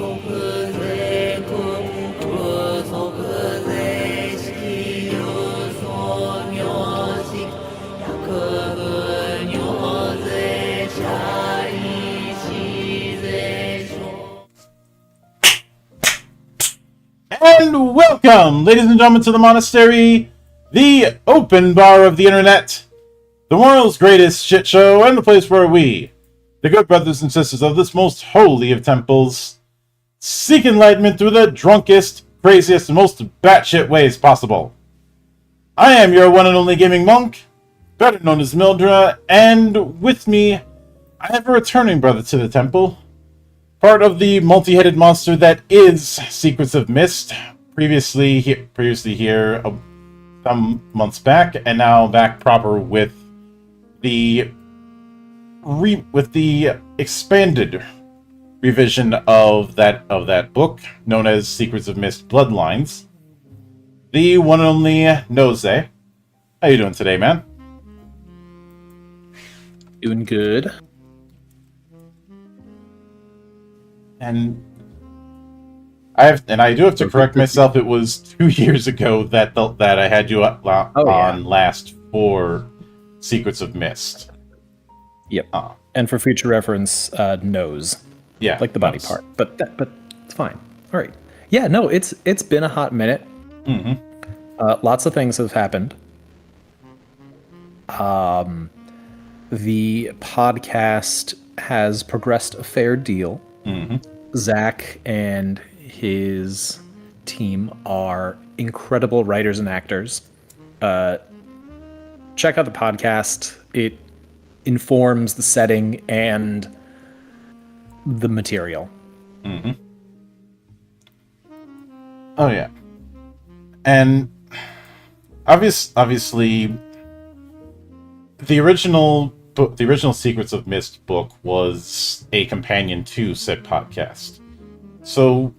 国税 And welcome, ladies and gentlemen, to the monastery, the open bar of the internet, the world's greatest shit show, and the place where we, the good brothers and sisters of this most holy of temples, seek enlightenment through the drunkest, craziest, and most batshit ways possible. I am your one and only gaming monk, better known as Mildra, and with me, I have a returning brother to the temple, part of the multi-headed monster that is Secrets of Myst, previously here some months back, and now back proper with the expanded revision of that book, known as Secrets of Myst Bloodlines. The one and only N0ze. How you doing today, man? Doing good. And I do have to correct myself. It was 2 years ago that I had you on last for Secrets of Myst. Yep. And for future reference, N0ze. Yeah, like the body part, but it's fine. All right. Yeah. No, it's been a hot minute. Mm-hmm. Lots of things have happened. The podcast has progressed a fair deal. Mm-hmm. Zach and his team are incredible writers and actors. Check out the podcast. It informs the setting and the material. Mm-hmm. Oh yeah. And obviously the original Secrets of Myst book was a companion to said podcast. So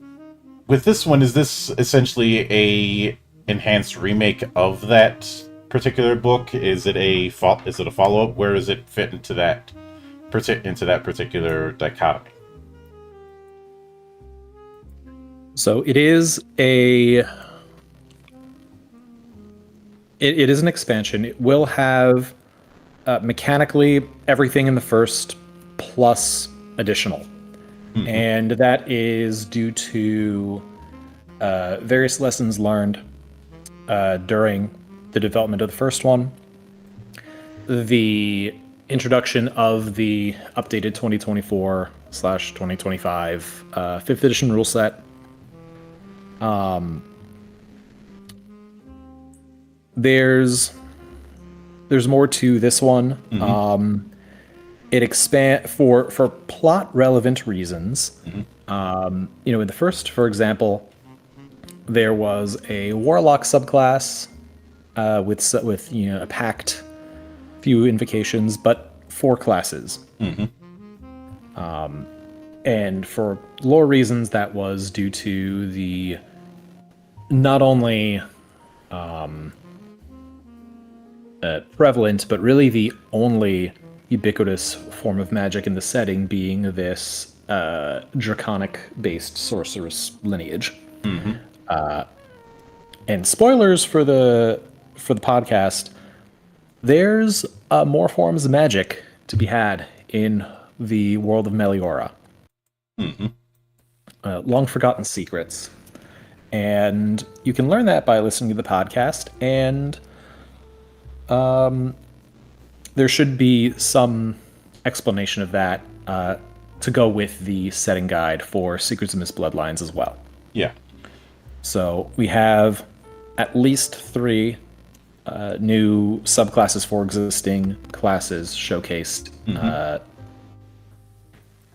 with this one, is this essentially a enhanced remake of that particular book? Is it a follow-up? Where does it fit into that particular dichotomy? So it is it is an expansion. It will have mechanically everything in the first plus additional. Mm-hmm. And that is due to various lessons learned during the development of the first one, the introduction of the updated 2024/2025 5th edition rule set. There's more to this one. Mm-hmm. It expand for plot relevant reasons. Mm-hmm. In the first, for example, there was a warlock subclass with a packed few invocations, but 4 classes. Mm-hmm. And for lore reasons, that was due to the not only prevalent, but really the only ubiquitous form of magic in the setting being this draconic-based sorceress lineage. Mm-hmm. And spoilers for the podcast, there's more forms of magic to be had in the world of Meliora. Mm-hmm. Long forgotten secrets. And you can learn that by listening to the podcast, and there should be some explanation of that to go with the setting guide for Secrets of Myst Bloodlines as well. Yeah. So we have at least 3 new subclasses for existing classes showcased mm-hmm.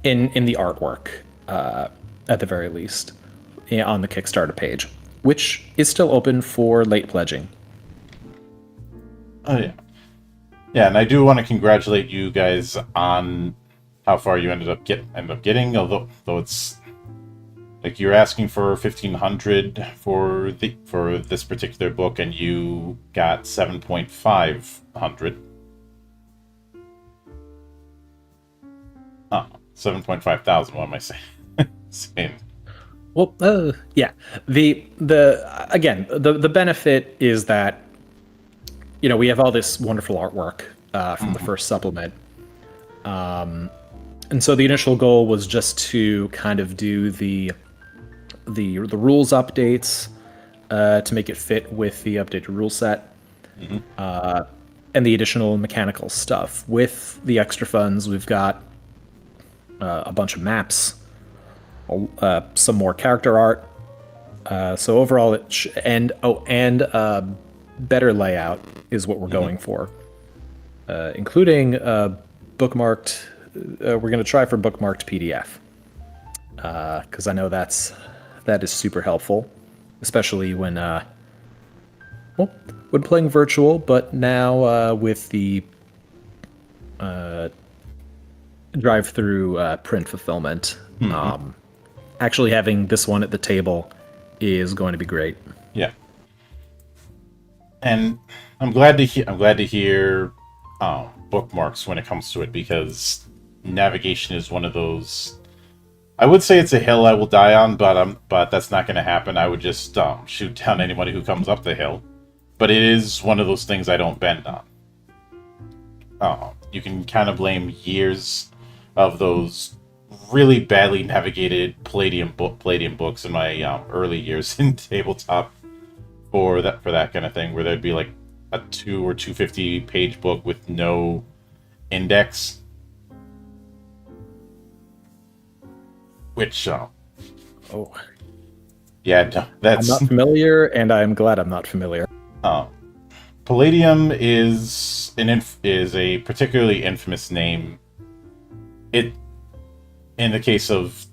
In the artwork, at the very least, on the Kickstarter page, which is still open for late pledging. Oh yeah, yeah, and I do want to congratulate you guys on how far you ended up getting. Although it's like you're asking for 1,500 for this particular book, and you got 7,500. 7,500. What am I saying? Well, yeah. The benefit is that we have all this wonderful artwork from the first supplement, and so the initial goal was just to kind of do the rules updates, to make it fit with the updated rule set, and the additional mechanical stuff. With the extra funds, we've got a bunch of maps, some more character art. So overall, and better layout is what we're going for, including bookmarked. We're going to try for bookmarked PDF, because I know that is super helpful, especially when playing virtual. But now with the drive-through print fulfillment, actually having this one at the table is going to be great. Yeah, and I'm glad to hear bookmarks when it comes to it, because navigation is one of those. I would say it's a hill I will die on, but that's not going to happen. I would just shoot down anybody who comes up the hill. But it is one of those things I don't bend on. You can kind of blame years of those really badly navigated Palladium books in my early years in tabletop for that kind of thing, where there'd be like a 2 or 250 page book with no index. Which, yeah, no, that's... I'm not familiar, and I'm glad I'm not familiar. Palladium is a particularly infamous name. In the case of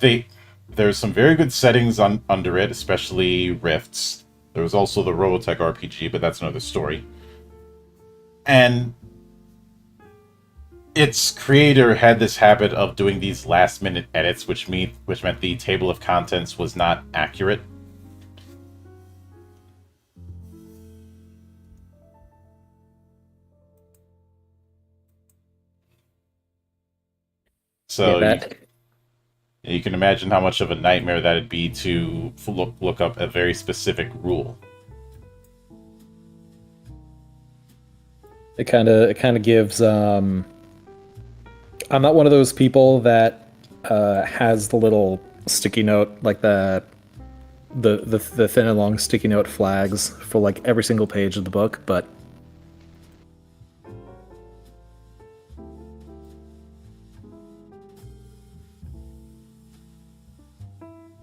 there's some very good settings under it, especially Rifts. There was also the Robotech RPG, but that's another story. And its creator had this habit of doing these last-minute edits, which meant the table of contents was not accurate. So you can imagine how much of a nightmare that'd be to look up a very specific rule. It kind of gives. I'm not one of those people that has the little sticky note, like the thin and long sticky note flags for like every single page of the book, but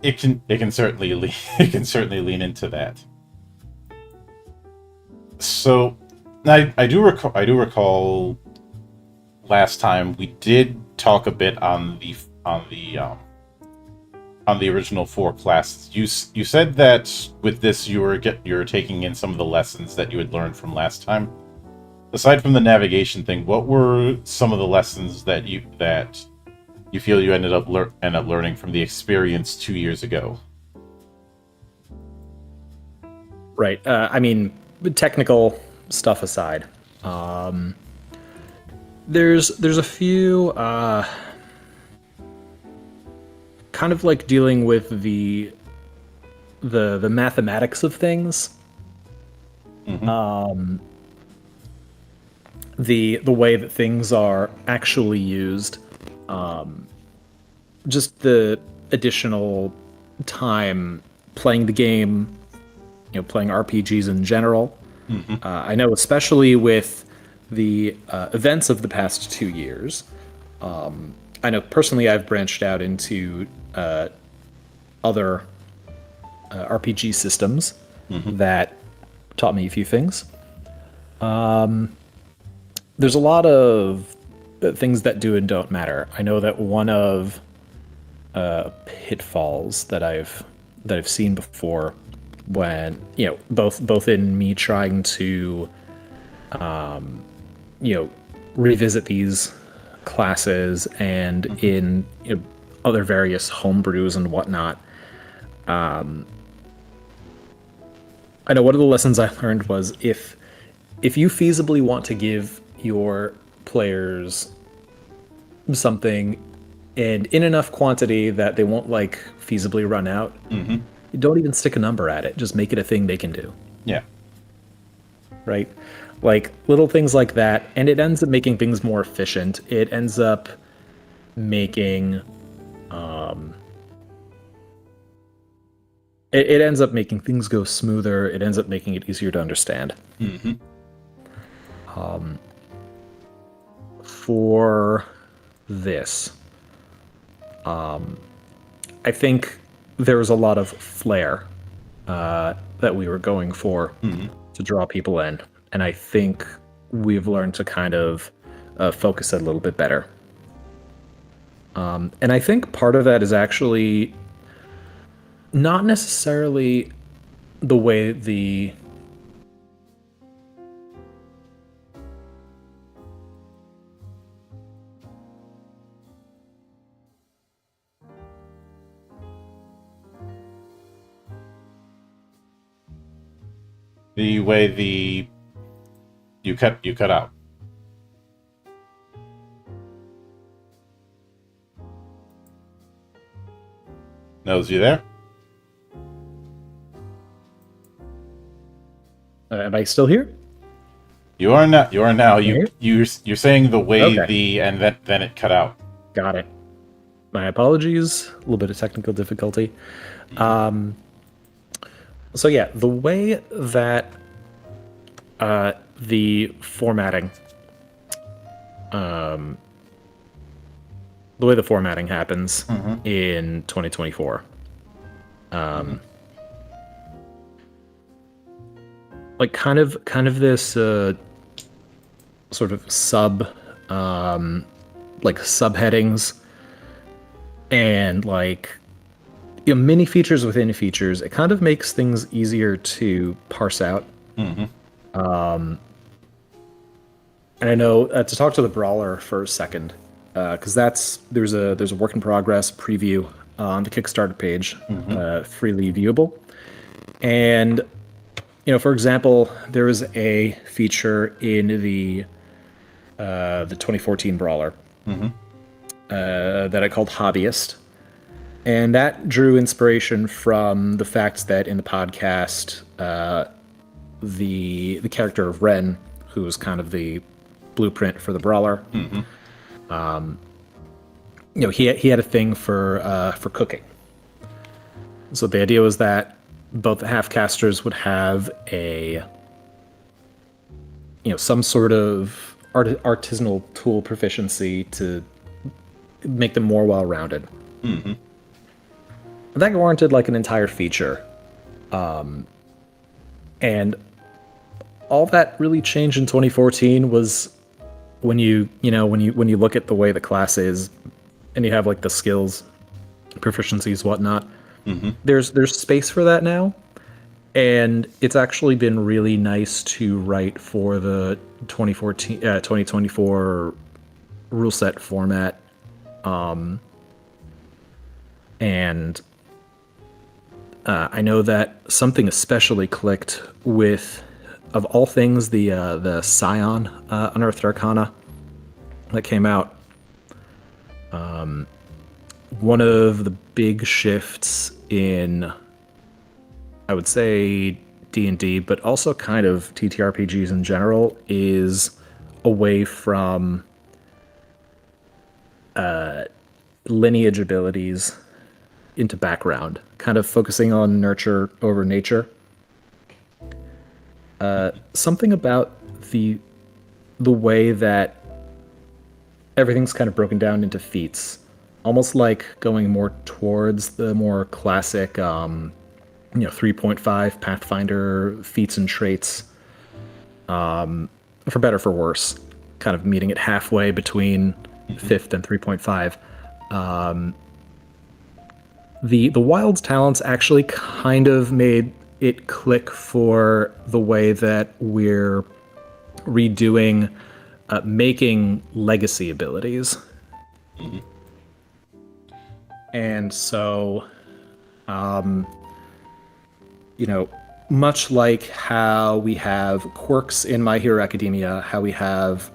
it can certainly lean into that. So I do recall last time we did talk a bit on the original 4 classes. You said that with this you're taking in some of the lessons that you had learned from last time. Aside from the navigation thing, what were some of the lessons that you feel you ended up learning from the experience 2 years ago? Right. I mean, technical stuff aside, there's a few kind of like dealing with the mathematics of things. The way that things are actually used. Just the additional time playing the game, playing RPGs in general. I know, especially with the events of the past 2 years, I know personally I've branched out into other RPG systems that taught me a few things. There's a lot of things that do and don't matter. I know that one of pitfalls that I've seen before, when both in me trying to revisit these classes and in other various homebrews and whatnot. I know one of the lessons I learned was if you feasibly want to give your players something, and in enough quantity that they won't feasibly run out, don't even stick a number at it. Just make it a thing they can do. Yeah. Right? Like little things like that, and it ends up making things more efficient. It ends up making it ends up making things go smoother. It ends up making it easier to understand. Mm-hmm. For this, I think there was a lot of flair that we were going for to draw people in, and I think we've learned to kind of focus it a little bit better. And I think part of that is actually not necessarily the way The way you cut out. N0ze, you there? Am I still here? You are now. You are now. Here? You're saying the way Okay. and then it cut out. Got it. My apologies. A little bit of technical difficulty. So yeah, the way that the formatting, happens in 2024, like kind of this sort of like subheadings and like mini features within features. It kind of makes things easier to parse out. And I know to talk to the brawler for a second, because there's a work in progress preview on the Kickstarter page, freely viewable. And for example, there was a feature in the 2014 brawler that I called Hobbyist, and that drew inspiration from the fact that in the podcast, the character of Ren, who was kind of the blueprint for the brawler, he had a thing for cooking. So the idea was that both the half-casters would have a some sort of artisanal tool proficiency to make them more well-rounded. That warranted like an entire feature, and all that really changed in 2014 was when you look at the way the class is, and you have like the skills, proficiencies, whatnot. There's space for that now, and it's actually been really nice to write for the 2024 rule set format, and I know that something especially clicked with, of all things, the Scion Unearthed Arcana that came out. One of the big shifts in, I would say, D&D, but also kind of TTRPGs in general, is away from lineage abilities into background, kind of focusing on nurture over nature. Something about the way that everything's kind of broken down into feats, almost like going more towards the more classic 3.5 Pathfinder feats and traits, for better for worse, kind of meeting it halfway between 5th and 3.5. The Wild's talents actually kind of made it click for the way that we're redoing making legacy abilities. And so, much like how we have quirks in My Hero Academia, how we have,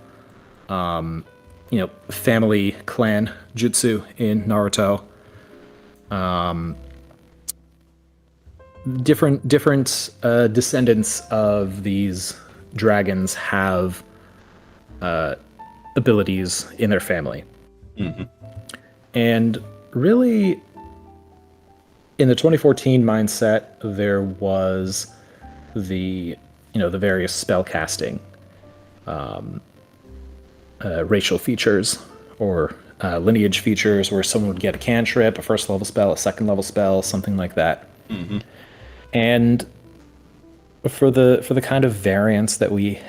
family clan jutsu in Naruto, different descendants of these dragons have abilities in their family. And really, in the 2014 mindset, there was the the various spell casting, racial features or lineage features, where someone would get a cantrip, a first level spell, a second level spell, something like that. And for the kind of variance that we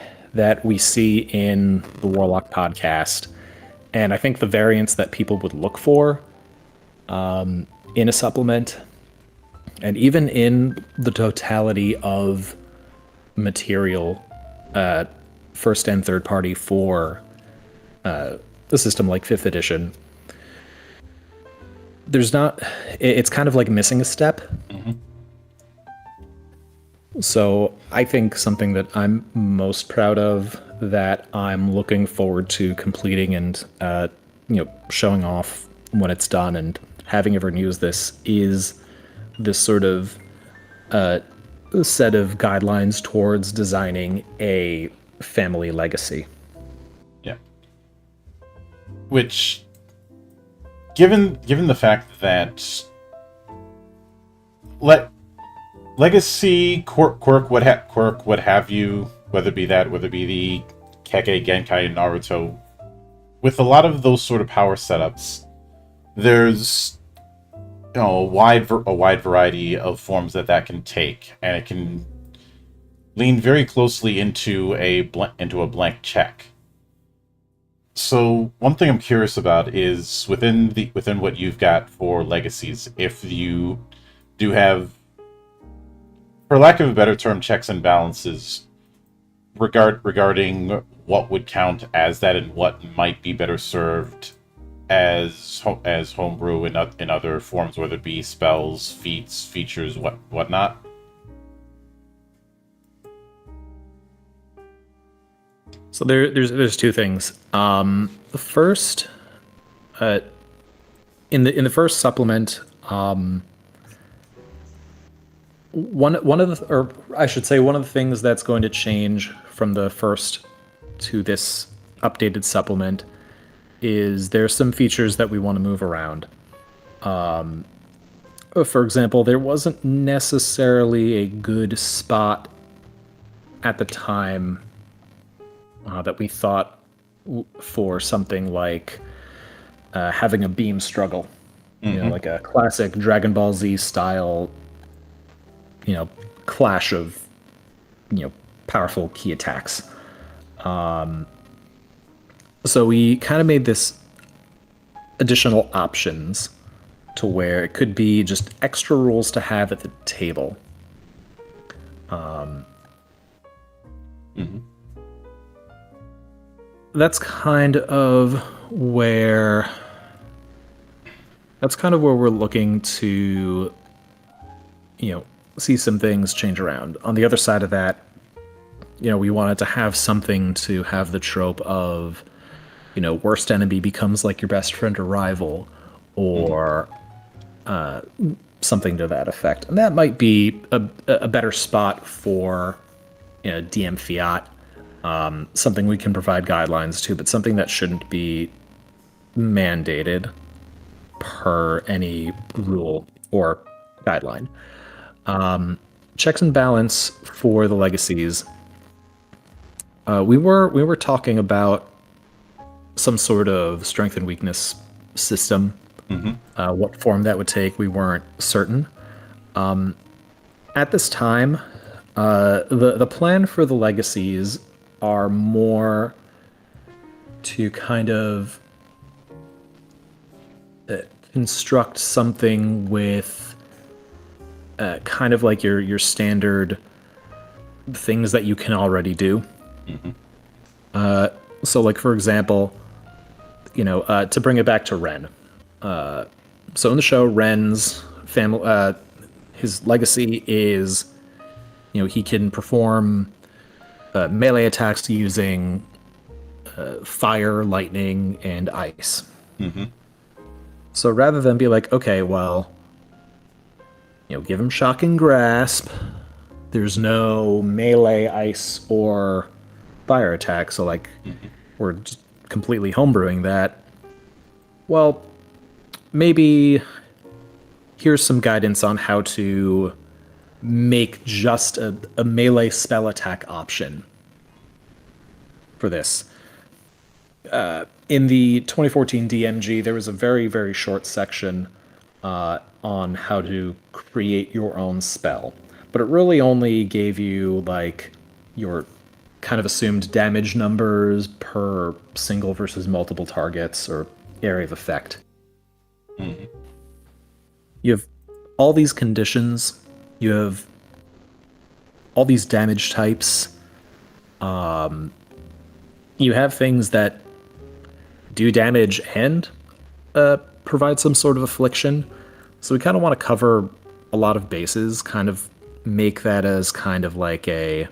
see in the Warlock podcast, and I think the variance that people would look for in a supplement, and even in the totality of material, first and third party for a system like 5th edition, it's kind of like missing a step. So I think something that I'm most proud of, that I'm looking forward to completing and showing off when it's done and having everyone use this, is this sort of set of guidelines towards designing a family legacy. Yeah. Which, given the fact that legacy quirk what have you, whether it be the Kekkei, Genkai, and Naruto, with a lot of those sort of power setups, there's a wide variety of forms that can take, and it can lean very closely into a blank check. So one thing I'm curious about is within what you've got for legacies, if you do have, for lack of a better term, checks and balances regarding what would count as that and what might be better served as homebrew in other forms, whether it be spells, feats, features, whatnot. So there's two things. The first, in the first supplement, one of the things that's going to change from the first to this updated supplement is there's some features that we want to move around. For example, there wasn't necessarily a good spot at the time that we thought for something like having a beam struggle, like a classic Dragon Ball Z style, clash of, powerful key attacks. So we kind of made this additional options to where it could be just extra rules to have at the table. That's kind of where we're looking to, see some things change around. On the other side of that, we wanted to have something to have the trope of, worst enemy becomes like your best friend or rival, or something to that effect. And that might be a better spot for DM Fiat, something we can provide guidelines to, but something that shouldn't be mandated per any rule or guideline. Checks and balance for the legacies. We were talking about some sort of strength and weakness system. What form that would take, we weren't certain. At this time, the plan for the legacies are more to kind of construct something with kind of like your standard things that you can already do. So like, for example, to bring it back to Ren. So in the show, Ren's family, his legacy is, he can perform melee attacks using fire, lightning, and ice. So rather than be like, okay, well, give him shocking grasp, there's no melee, ice, or fire attack, so like, we're just completely homebrewing that. Well, maybe here's some guidance on how to make just a melee spell attack option for this. In the 2014 DMG, there was a very, very short section on how to create your own spell. But it really only gave you, like, your kind of assumed damage numbers per single versus multiple targets or area of effect. Mm-hmm. You have all these conditions. You have all these damage types. You have things that do damage and provide some sort of affliction. So we kind of want to cover a lot of bases, kind of make that as kind of like a...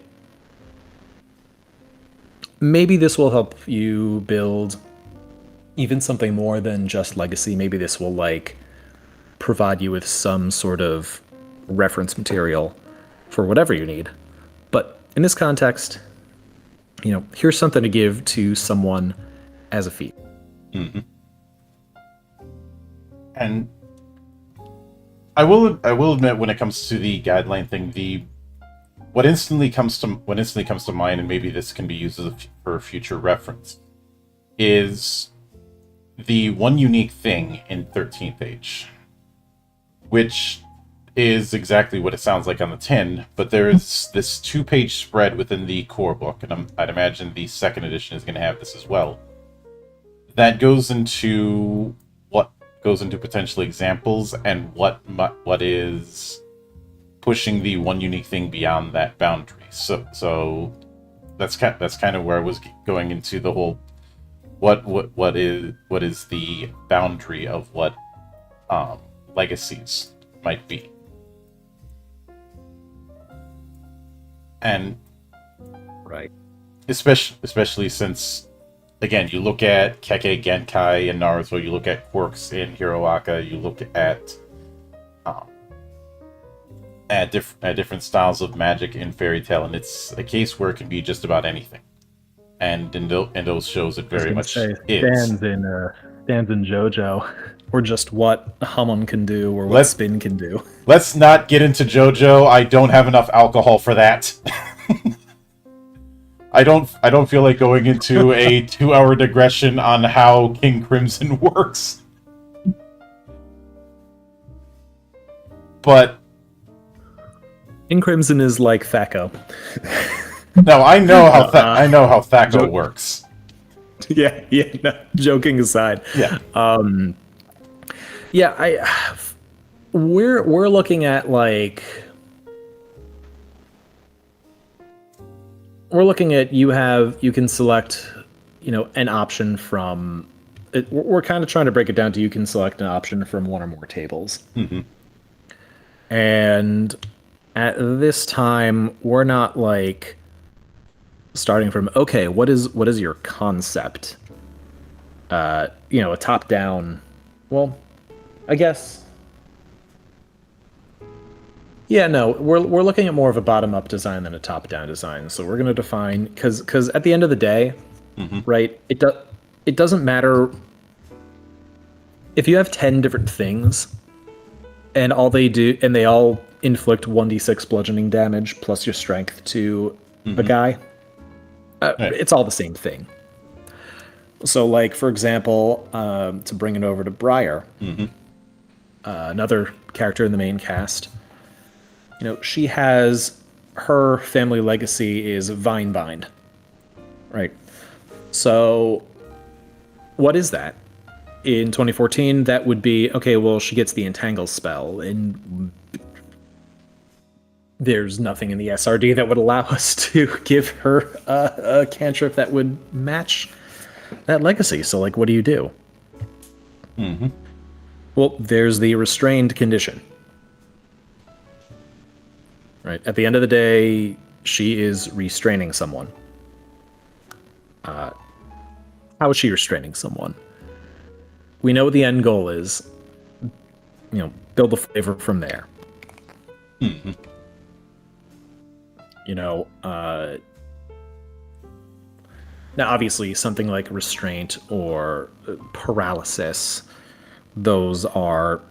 Maybe this will help you build even something more than just Legacy. Maybe this will, like, provide you with some sort of reference material for whatever you need. But in this context, you know, here's something to give to someone as a feat. Mm-hmm. And I will admit, when it comes to the guideline thing, what instantly comes to mind, and maybe this can be used for future reference, is the one unique thing in 13th Age, which is exactly what it sounds like on the tin, but there is this 2-page spread within the core book, and I'd imagine the second edition is going to have this as well, that goes into potential examples and what is pushing the one unique thing beyond that boundary. So that's kind of where I was going into the whole what is the boundary of what legacies might be. And right, especially since, again, you look at Kekkei Genkai and N0ze, you look at quirks in Hiroaka, you look at different styles of magic in Fairy Tail, and it's a case where it can be just about anything. And in those shows, it very much is. Stands in JoJo, or just what Hamon can do, or what Spin can do. Let's not get into JoJo. I don't have enough alcohol for that. I don't feel like going into a 2-hour digression on how King Crimson works. But King Crimson is like Thaco. No, I know how Thaco works. Yeah, no, joking aside. Yeah. We're looking at, like, you can select, you know, an option from it. We're kind of trying to break it down to you can select an option from one or more tables. Mm-hmm. And at this time, we're not, like, starting from, okay, what is your concept? You know, a top-down... Well, I guess... Yeah, no, we're looking at more of a bottom-up design than a top-down design. So we're going to define... Because at the end of the day, mm-hmm. right, it doesn't matter... If you have 10 different things, and all they do... And they all inflict 1d6 bludgeoning damage plus your strength to the guy... It's all the same thing. So, like, for example, to bring it over to Briar, mm-hmm. Another character in the main cast, you know, she has... Her family legacy is Vinebind. Right. So, what is that? In 2014, that would be, okay, well, she gets the Entangle spell, and... There's nothing in the SRD that would allow us to give her a cantrip that would match that legacy. So, like, what do you do? Mm-hmm. Well, there's the restrained condition. Right? At the end of the day, she is restraining someone. How is she restraining someone? We know what the end goal is. You know, build the flavor from there. Mm-hmm. You know, now obviously something like restraint or paralysis, those are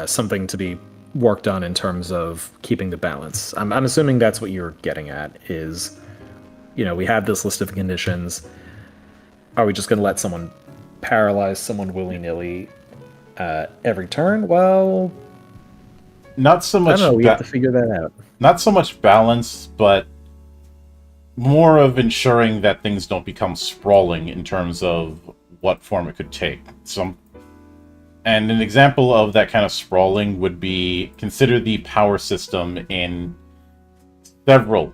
something to be worked on in terms of keeping the balance. I'm assuming that's what you're getting at. Is we have this list of conditions. Are we just going to let someone paralyze someone willy-nilly every turn? Well, not so much. I don't know. We have to figure that out. Not so much balance, but more of ensuring that things don't become sprawling in terms of what form it could take. And an example of that kind of sprawling would be, consider the power system in several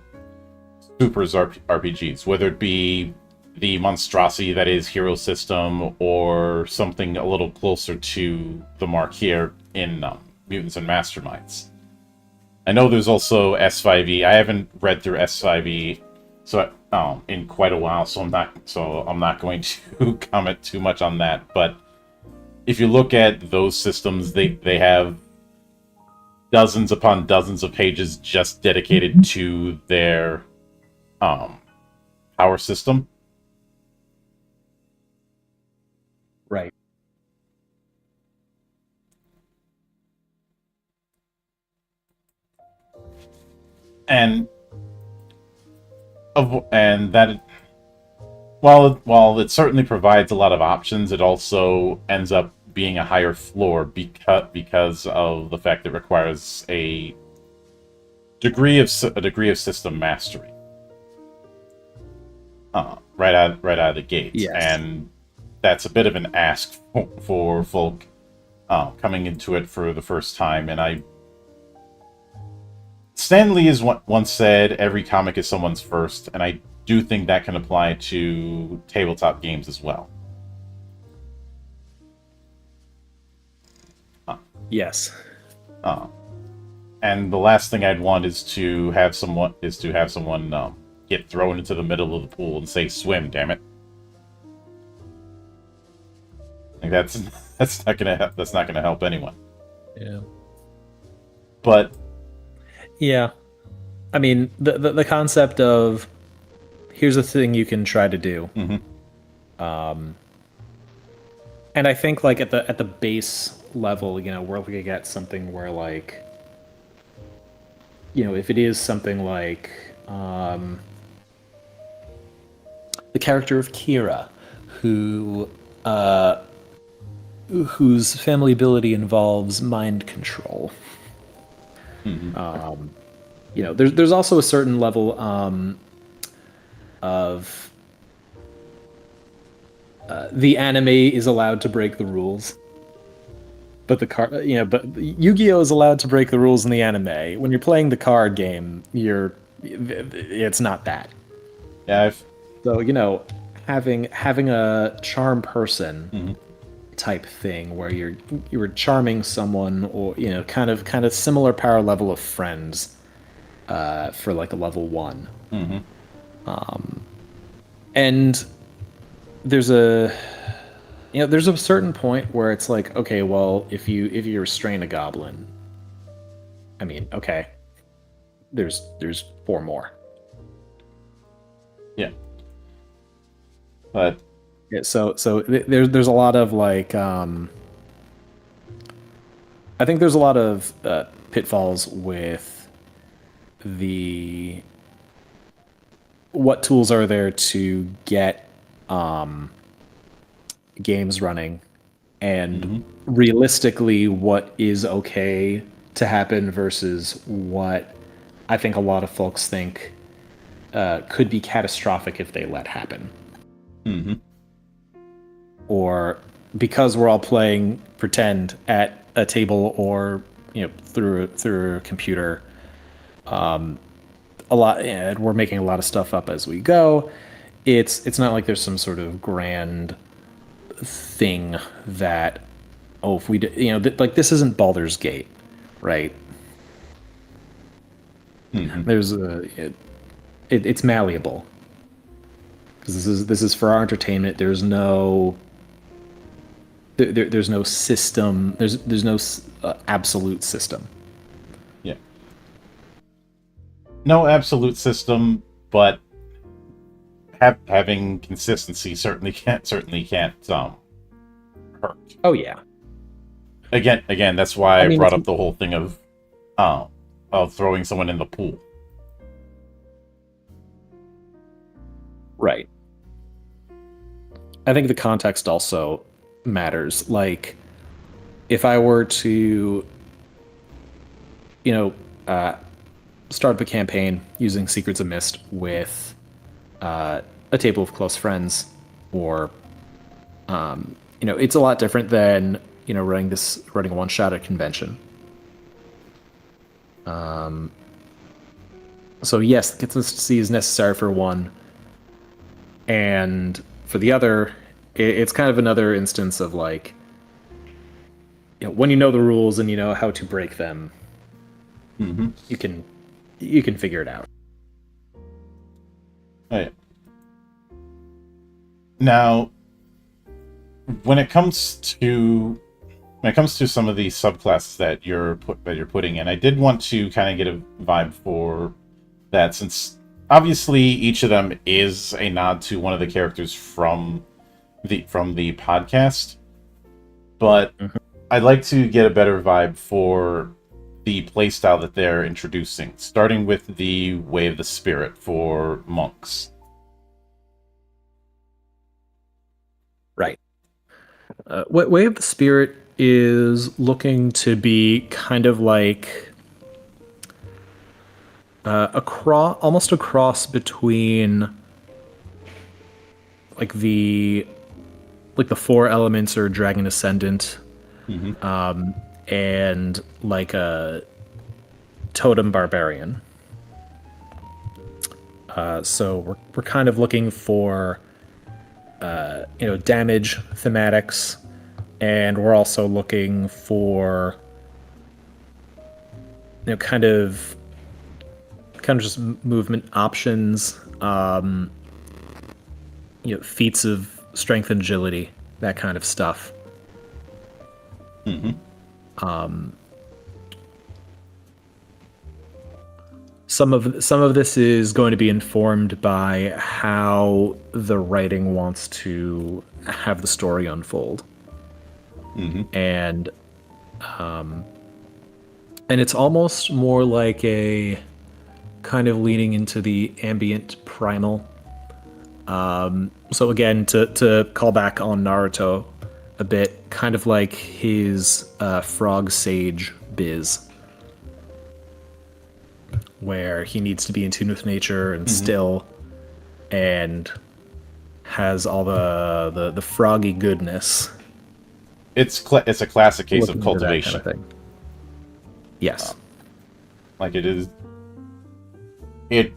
Supers RPGs, whether it be the monstrosity that is Hero System, or something a little closer to the mark here in Mutants and Masterminds. I know there's also S5e. I haven't read through S5e in quite a while, so I'm not going to comment too much on that. But if you look at those systems, they have dozens upon dozens of pages just dedicated to their power system. Right. And that, while it certainly provides a lot of options, it also ends up being a higher floor because of the fact that it requires a degree of system mastery right out of the gate. Yes. And that's a bit of an ask for folk coming into it for the first time. And Stan Lee has once said, every comic is someone's first, and I do think that can apply to tabletop games as well. Yes. And the last thing I'd want is to have someone get thrown into the middle of the pool and say, "Swim, damn it!" Like that's not gonna help anyone. Yeah. But yeah, I mean the concept of, here's a thing you can try to do. Mm-hmm. And I think like at the base level, we're looking to get something where, like, if it is something like the character of Kira, whose family ability involves mind control. Mm-hmm. There's also a certain level of the anime is allowed to break the rules, but but Yu-Gi-Oh is allowed to break the rules in the anime. When you're playing the card game, it's not that. Yeah. So having a charm person. Mm-hmm. type thing where you're charming someone, or kind of similar power level of friends for like a level 1. Mm-hmm. And there's a certain point where it's like, okay, well, if you restrain a goblin, I mean, okay, there's 4 more. Yeah. But yeah, so there's a lot of like I think there's a lot of pitfalls with what tools are there to get games running, and realistically what is okay to happen versus what I think a lot of folks think could be catastrophic if they let happen. Mm-hmm. Or because we're all playing pretend at a table or through a computer, a lot. We're making a lot of stuff up as we go. It's not like there's some sort of grand thing that, if we like, this isn't Baldur's Gate, right? Mm-hmm. There's it's malleable because this is for our entertainment. There's no system. There's no absolute system. Yeah. No absolute system, but having consistency certainly can't hurt. Oh yeah. again, that's why I I mean, brought up the whole thing of throwing someone in the pool. right. I think the context also matters. Like, if I were to, you know, start up a campaign using Secrets of Myst with a table of close friends, or it's a lot different than running a one shot at convention. So yes, consistency is necessary for one, and for the other, it's kind of another instance of like, when you know the rules and you know how to break them, you can figure it out. Right. Now, when it comes to some of the subclasses that you're putting in, I did want to kind of get a vibe for that, since obviously each of them is a nod to one of the characters from the podcast, but I'd like to get a better vibe for the playstyle that they're introducing, starting with the Way of the Spirit for monks. Right. Way of the Spirit is looking to be kind of like almost a cross between like the four elements or dragon ascendant, and like a totem barbarian. So we're kind of looking for damage thematics, and we're also looking for kind of just movement options, feats of strength and agility, that kind of stuff. Some of this is going to be informed by how the writing wants to have the story unfold, and it's almost more like a kind of leaning into the ambient primal. So again, to call back on Naruto a bit, kind of like his frog sage biz, where he needs to be in tune with nature and still, and has all the froggy goodness. It's a classic case of cultivation. Kind of thing. Yes. Like it is. It,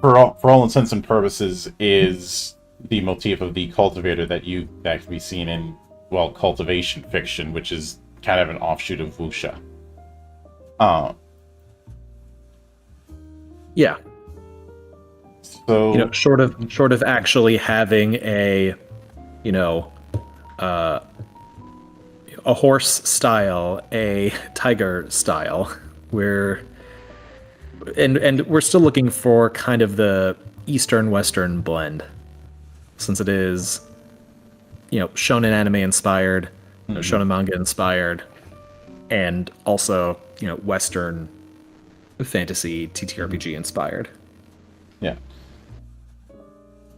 for all intents and purposes, is the motif of the cultivator that can be seen in, well, cultivation fiction, which is kind of an offshoot of wuxia. Yeah. So short of actually having a horse style, a tiger style, and we're still looking for kind of the Eastern-Western blend, since it is, shonen anime inspired, shonen manga inspired, and also, Western fantasy TTRPG inspired. Yeah.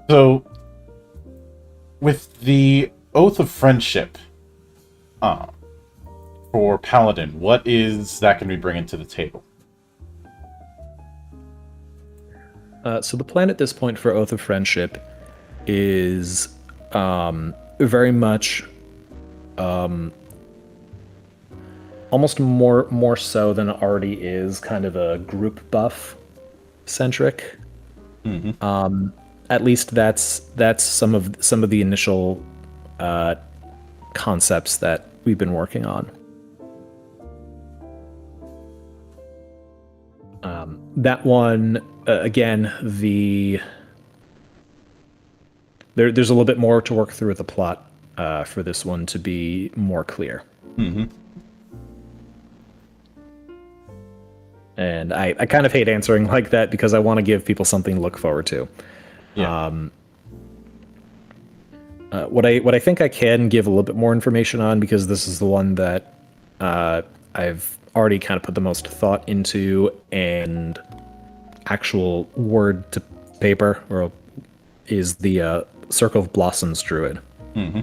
So, with the Oath of Friendship, for Paladin, what is that going to be bringing to the table? So the plan at this point for Oath of Friendship is very much almost more so than it already is, kind of a group buff centric. At least that's some of the initial concepts that we've been working on. That one, again, there's a little bit more to work through with the plot for this one to be more clear. And I kind of hate answering like that because I want to give people something to look forward to. Yeah. What I think I can give a little bit more information on, because this is the one that I've already kind of put the most thought into, and actual word to paper, or is the Circle of Blossoms Druid. Mm-hmm.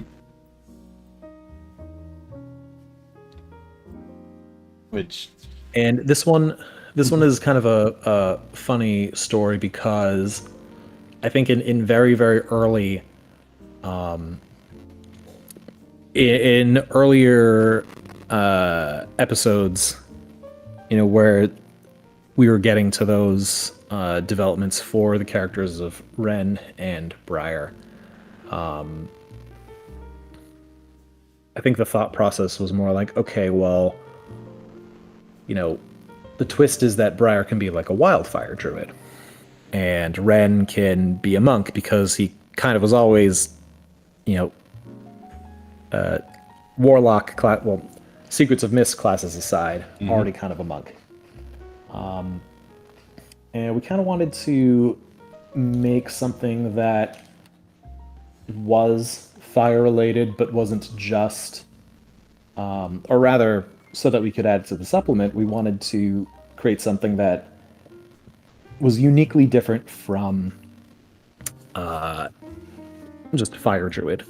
And this one is kind of a funny story, because I think in very, very early, in earlier episodes, where we were getting to those developments for the characters of Ren and Briar, I think the thought process was more like, okay, well, the twist is that Briar can be like a wildfire druid, and Ren can be a monk, because he kind of was always, warlock well, Secrets of Myst classes aside, already kind of a monk. And we kind of wanted to make something that was fire related, but wasn't just, or rather, so that we could add to the supplement, we wanted to create something that was uniquely different from just fire druid.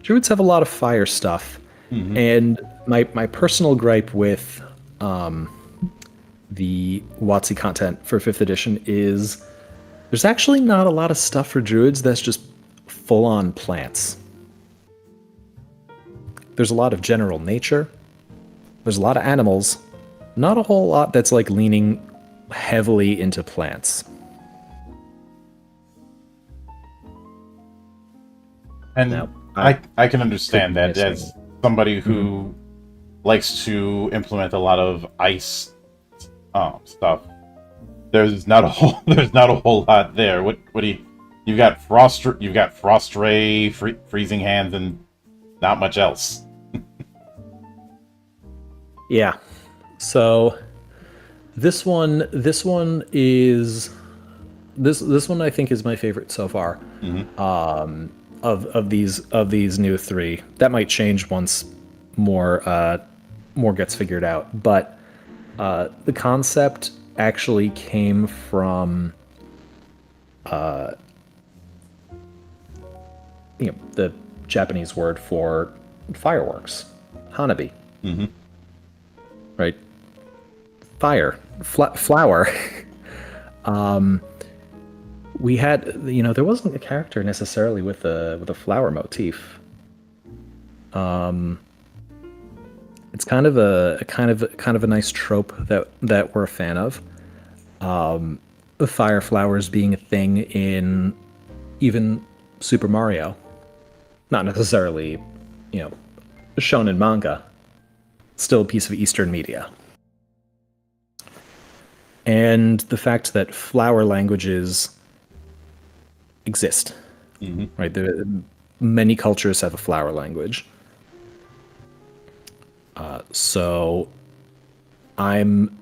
Druids have a lot of fire stuff, and my personal gripe with the WotC content for 5th edition is there's actually not a lot of stuff for druids that's just full-on plants. There's a lot of general nature. There's a lot of animals. Not a whole lot that's like leaning heavily into plants. And Now, I can understand that as somebody who likes to implement a lot of ice stuff. There's not a whole lot there. What do you've got frost ray, freezing hands, and not much else. Yeah. So this one I think is my favorite so far. Of these new 3. That might change once more gets figured out. But the concept actually came from the Japanese word for fireworks, hanabi. Right? Fire, flower. We had, there wasn't a character necessarily with a flower motif. It's kind of a nice trope that we're a fan of. The fire flowers being a thing in even Super Mario, not necessarily, shown in manga. Still a piece of Eastern media. And the fact that flower languages exist, right? Many cultures have a flower language. So I'm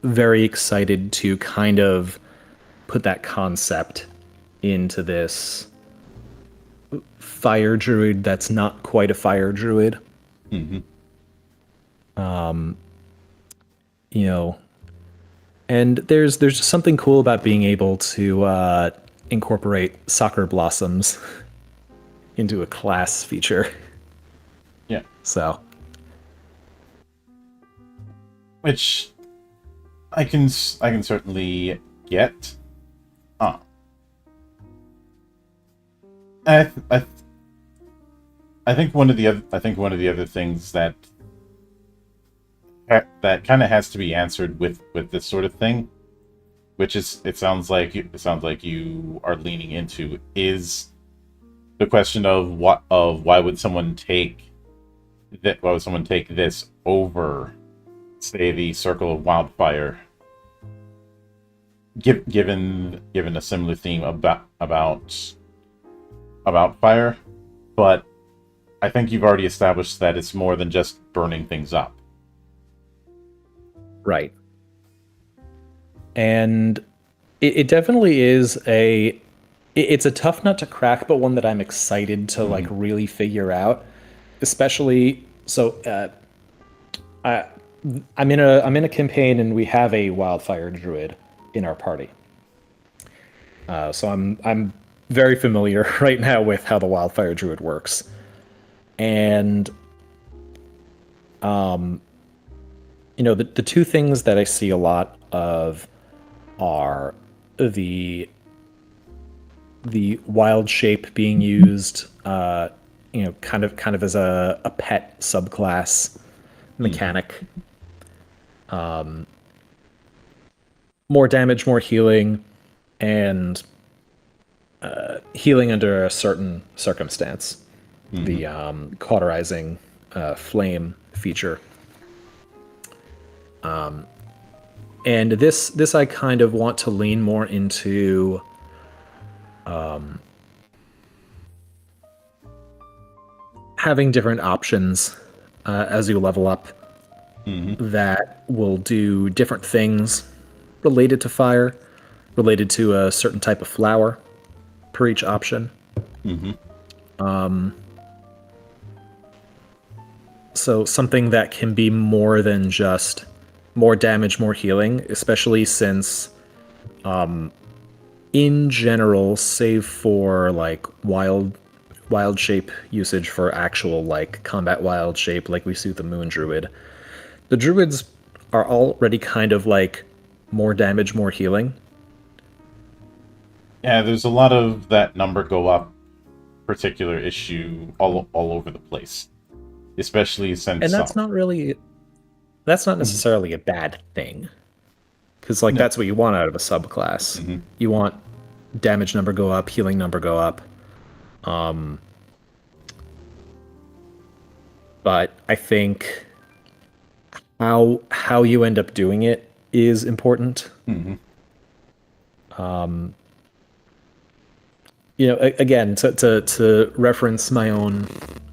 very excited to kind of put that concept into this fire druid that's not quite a fire druid. And there's just something cool about being able to incorporate soccer blossoms into a class feature. Yeah. So, which I can certainly get. I think one of the other things that kind of has to be answered with this sort of thing, which is it sounds like you are leaning into, is the question of why would someone take this over, say, the Circle of Wildfire, given a similar theme about fire. But I think you've already established that it's more than just burning things up. right. And it definitely is it's a tough nut to crack, but one that I'm excited to like really figure out. Especially so I I'm in a campaign and we have a wildfire druid in our party. So I'm very familiar right now with how the wildfire druid works. And the two things that I see a lot of are the wild shape being used, kind of as a pet subclass mechanic. More damage, more healing, and healing under a certain circumstance. The cauterizing flame feature. And this I kind of want to lean more into having different options as you level up that will do different things related to fire, related to a certain type of flower per each option. So something that can be more than just more damage, more healing, especially since in general, save for like wild shape usage for actual like combat wild shape like we see with the Moon Druid, the druids are already kind of like more damage, more healing. Yeah, there's a lot of that number go up particular issue all over the place, especially since And that's not necessarily a bad thing. Because like no. that's what you want out of a subclass. You want damage number go up, healing number go up. But I think how you end up doing it is important. Again, to reference my own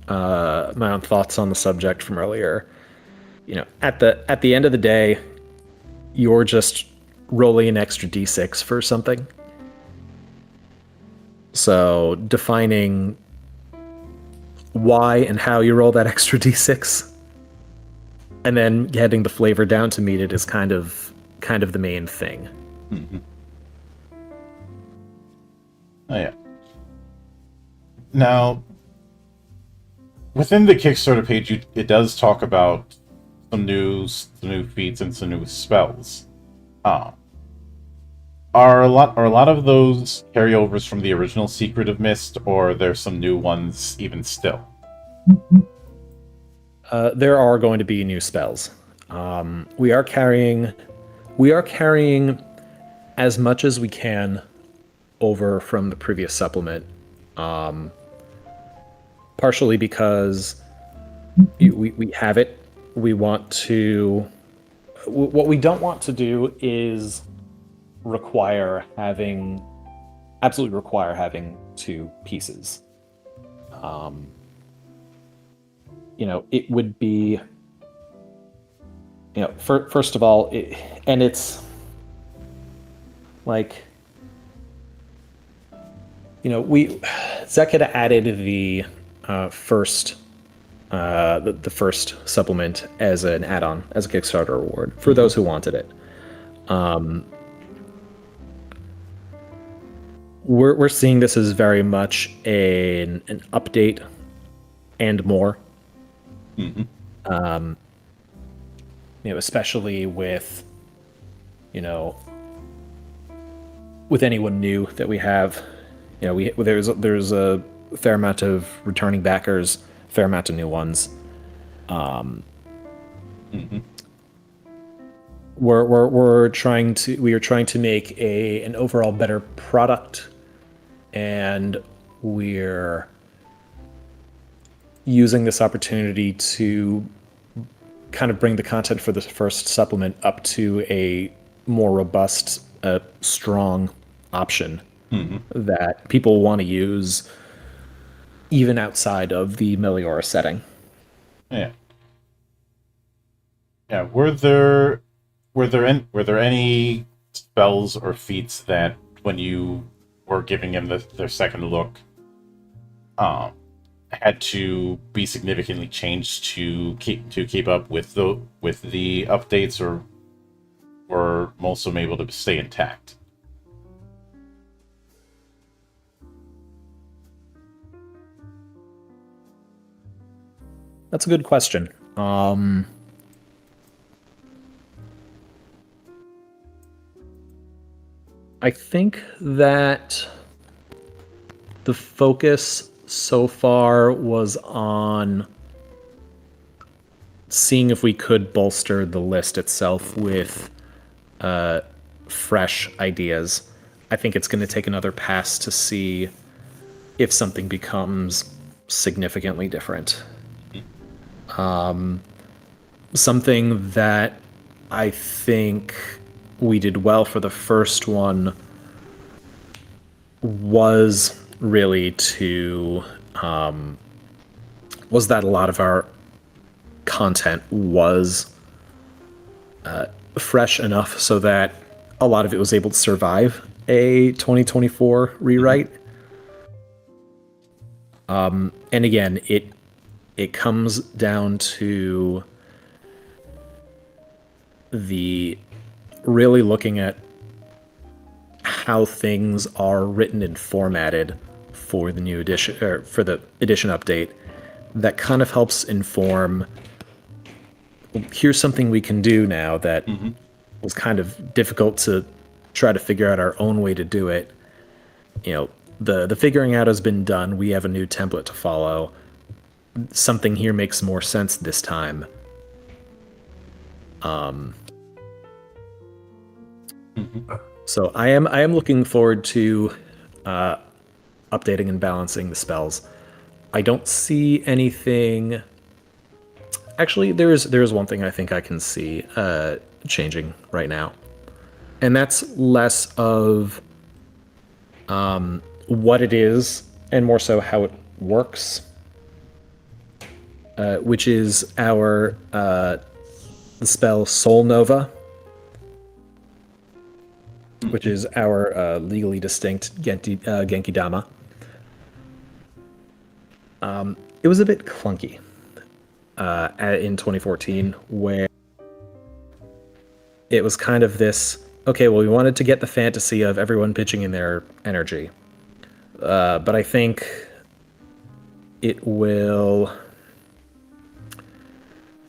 thoughts on the subject from earlier. At the end of the day, you're just rolling an extra d6 for something. So defining why and how you roll that extra d6, and then getting the flavor down to meet it is kind of the main thing. Oh yeah. Now, within the Kickstarter page, it does talk about some new feats and some new spells. Are a lot of those carryovers from the original Secret of Myst, or are there some new ones even still? There are going to be new spells. We are carrying as much as we can over from the previous supplement. Partially because we have it. We want to. What we don't want to do is absolutely require having two pieces. It would be, first of all, and it's like, Zek had added the first supplement as an add-on, as a Kickstarter reward for those who wanted it. We're seeing this as very much an update and more. Especially with anyone new that we have. There's a fair amount of returning backers, fair amount of new ones. We are trying to make an overall better product, and we're using this opportunity to kind of bring the content for the first supplement up to a more robust, strong option that people want to use even outside of the Meliora setting. Yeah. Yeah. Were there any spells or feats that when you were giving him their second look, had to be significantly changed to keep up with the updates, or were most of them able to stay intact? That's a good question. I think that the focus so far was on seeing if we could bolster the list itself with fresh ideas. I think it's going to take another pass to see if something becomes significantly different. Something that I think we did well for the first one was really was that a lot of our content was fresh enough so that a lot of it was able to survive a 2024 rewrite. And again, it comes down to the really looking at how things are written and formatted for the new edition, or for the edition update. That kind of helps inform, here's something we can do now that was kind of difficult to try to figure out our own way to do it. You know, the figuring out has been done. We have a new template to follow. Something here makes more sense this time. So I am looking forward to updating and balancing the spells. I don't see anything. Actually, there is one thing I think I can see changing right now, and that's less of what it is and more so how it works, which is our the spell Soul Nova, which is our legally distinct Genki Dama. It was a bit clunky in 2014, where it was kind of this, okay, well, we wanted to get the fantasy of everyone pitching in their energy. But I think it will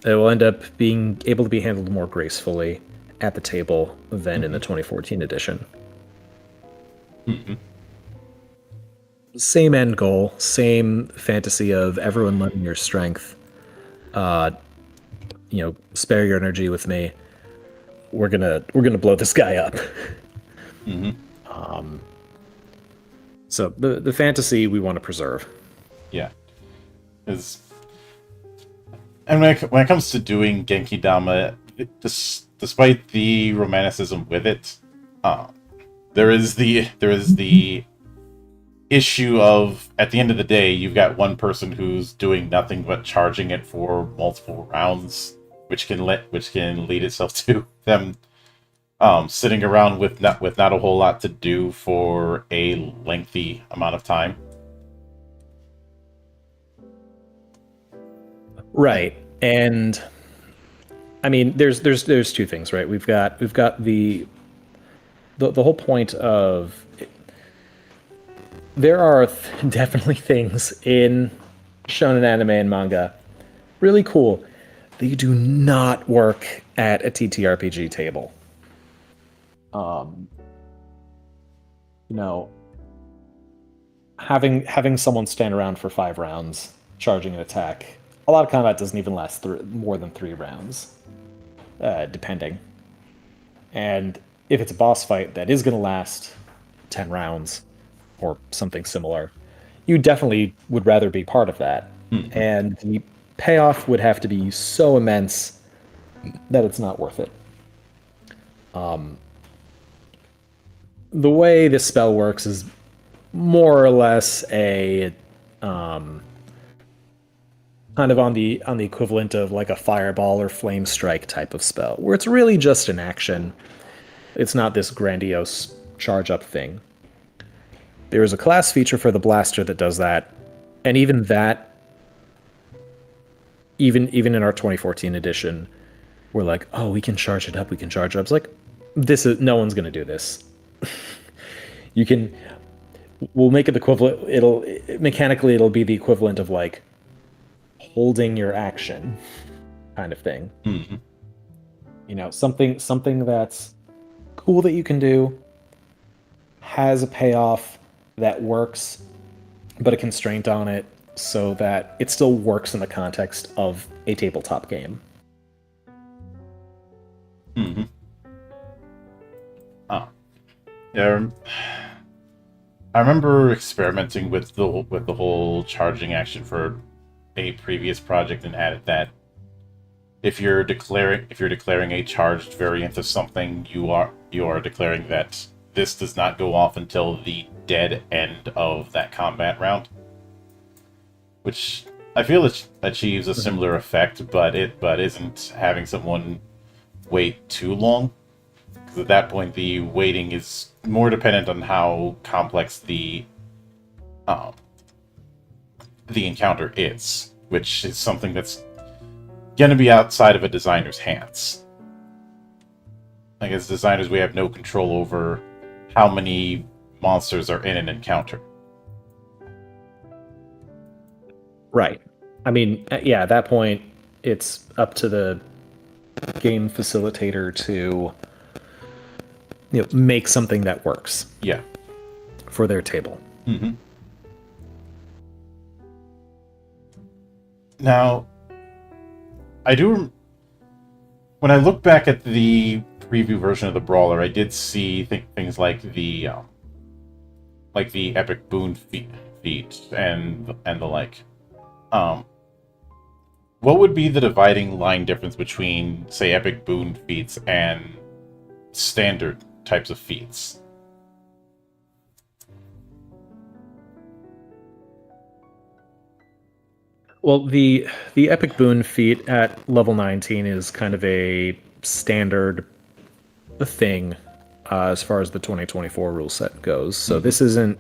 end up being able to be handled more gracefully at the table than in the 2014 edition. Same end goal, same fantasy of everyone lending your strength. Spare your energy with me. We're gonna blow this guy up. So the fantasy we want to preserve. Yeah. And when it comes to doing Genki Dama, despite the romanticism with it, there is the issue of, at the end of the day, you've got one person who's doing nothing but charging it for multiple rounds, which can lead itself to them sitting around with not a whole lot to do for a lengthy amount of time. Right. And I mean, there's two things, right? We've got the whole point of there are definitely things in shonen anime and manga really cool. They do not work at a TTRPG table. Having someone stand around for 5 rounds charging an attack. A lot of combat doesn't even last more than 3 rounds, depending. And if it's a boss fight that is going to last 10 rounds or something similar, you definitely would rather be part of that. And the payoff would have to be so immense that it's not worth it. The way this spell works is more or less a kind of on the equivalent of like a fireball or flame strike type of spell, where it's really just an action. It's not this grandiose charge up thing. There is a class feature for the blaster that does that, and even that even in our 2014 edition, we're like, oh, we can charge it up. We can charge it up. It's like, no one's going to do this. We'll make it the equivalent. Mechanically, it'll be the equivalent of like holding your action kind of thing. Mm-hmm. You know, something that's cool that you can do, has a payoff that works, but a constraint on it so that it still works in the context of a tabletop game. Mm-hmm. Oh. Yeah, I remember experimenting with the whole charging action for a previous project and added that if you're declaring a charged variant of something, you are declaring that this does not go off until the dead end of that combat round, which I feel it achieves a similar effect, but isn't having someone wait too long. Because at that point, the waiting is more dependent on how complex the encounter is, which is something that's going to be outside of a designer's hands. Like, as designers, we have no control over how many monsters are in an encounter. Right. I mean, yeah, at that point, it's up to the game facilitator to make something that works. Yeah. For their table. Mm-hmm. Now, when I look back at the preview version of the Brawler, I did see things like the epic boon feat and the like. What would be the dividing line difference between, say, epic boon feats and standard types of feats? Well, the epic boon feat at level 19 is kind of a standard thing as far as the 2024 rule set goes. So this isn't.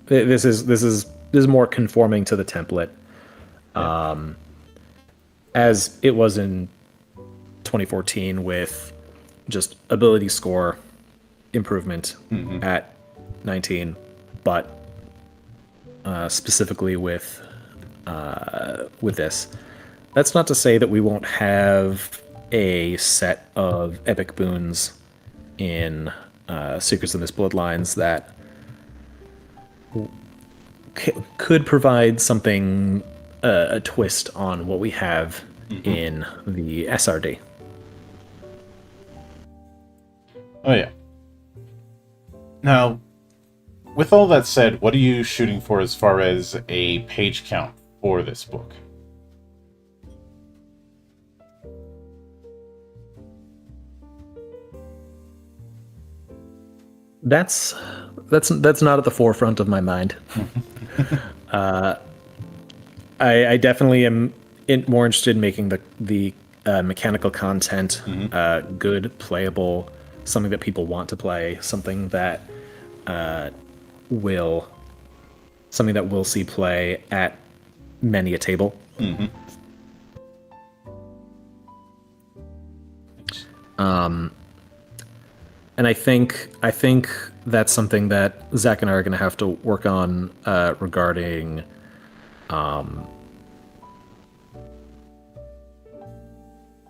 This is more conforming to the template, as it was in 2014 with just ability score improvement at 19, but specifically with this. That's not to say that we won't have a set of epic boons in Secrets of Myst Bloodlines that could provide something, a twist on what we have in the SRD. Oh yeah. Now, with all that said, what are you shooting for as far as a page count for this book? That's not at the forefront of my mind. I definitely am more interested in making the mechanical content good, playable, something that people want to play, something that will see play at many a table. And I think that's something that Zach and I are going to have to work on regarding an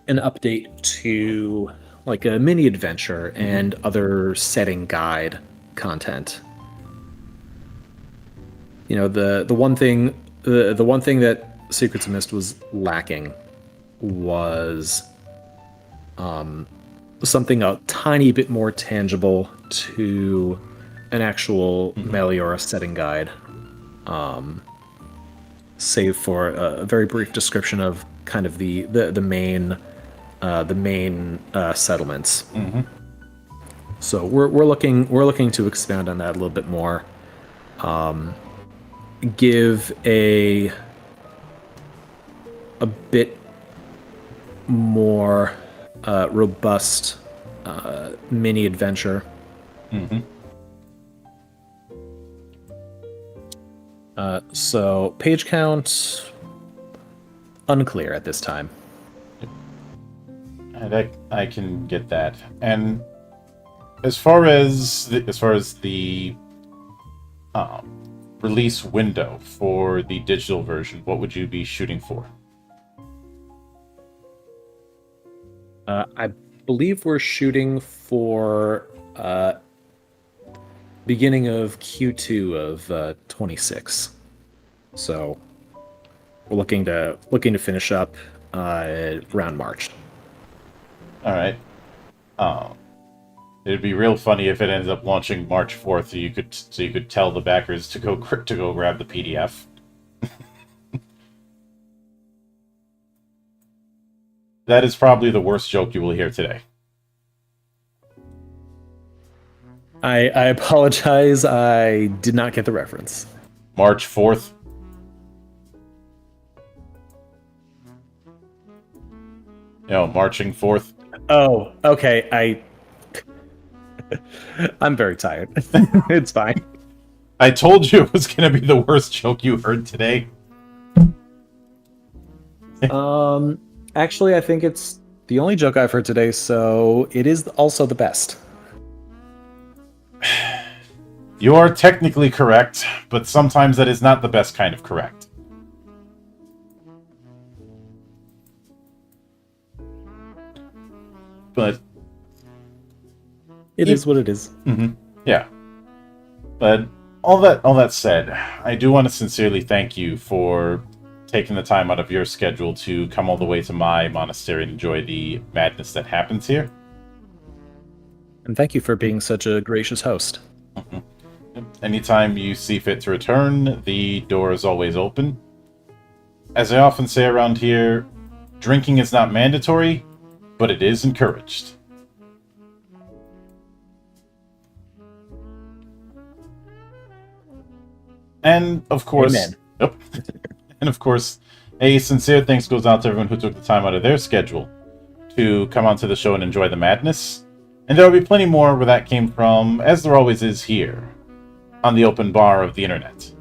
update to like a mini adventure and other setting guide content. You know, the one thing that Secrets of Myst was lacking was something a tiny bit more tangible to an actual Meliora setting guide, save for a very brief description of kind of the main settlements. So we're looking to expand on that a little bit more. Give a bit more robust mini adventure. So page count, unclear at this time. I can get that. And as far as the release window for the digital version, what would you be shooting for? I believe we're shooting for beginning of Q2 of 26. So we're looking to finish up around March. All right. It'd be real funny if it ended up launching March 4th, so you could tell the backers to go grab the PDF. That is probably the worst joke you will hear today. I apologize. I did not get the reference. March 4th. Marching 4th. Oh, okay. I'm very tired. It's fine. I told you it was going to be the worst joke you heard today. Actually, I think it's the only joke I've heard today, so it is also the best. You are technically correct, but sometimes that is not the best kind of correct. But it is what it is. Mm-hmm. Yeah. But all that said, I do want to sincerely thank you for taking the time out of your schedule to come all the way to my monastery and enjoy the madness that happens here. And thank you for being such a gracious host. Mm-hmm. Anytime you see fit to return, the door is always open. As I often say around here, drinking is not mandatory, but it is encouraged. And of course, yep. And of course, a sincere thanks goes out to everyone who took the time out of their schedule to come onto the show and enjoy the madness. And there will be plenty more where that came from, as there always is here, on the open bar of the internet.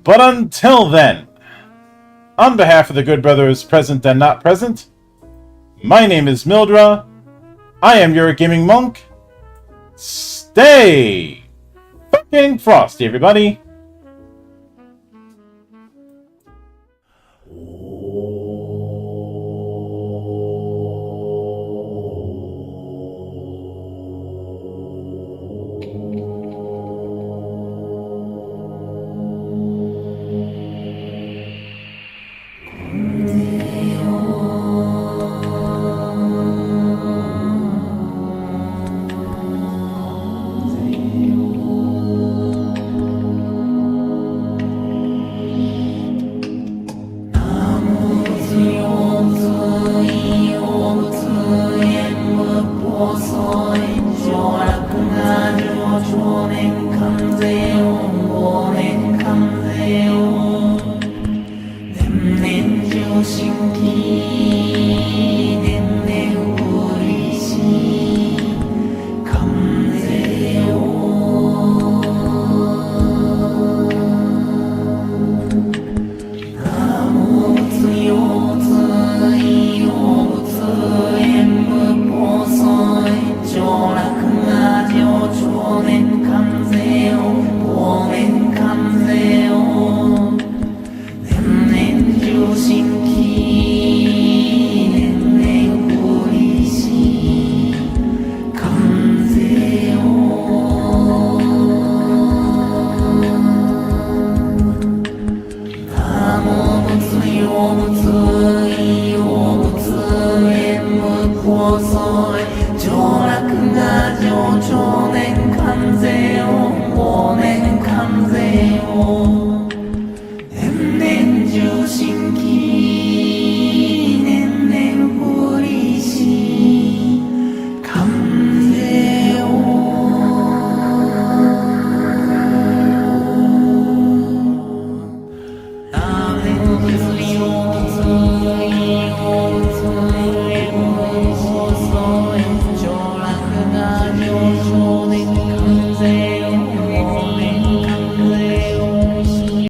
But until then, on behalf of the good brothers present and not present, my name is N0ze. I am your gaming monk. Stay fucking frosty, everybody. N0ze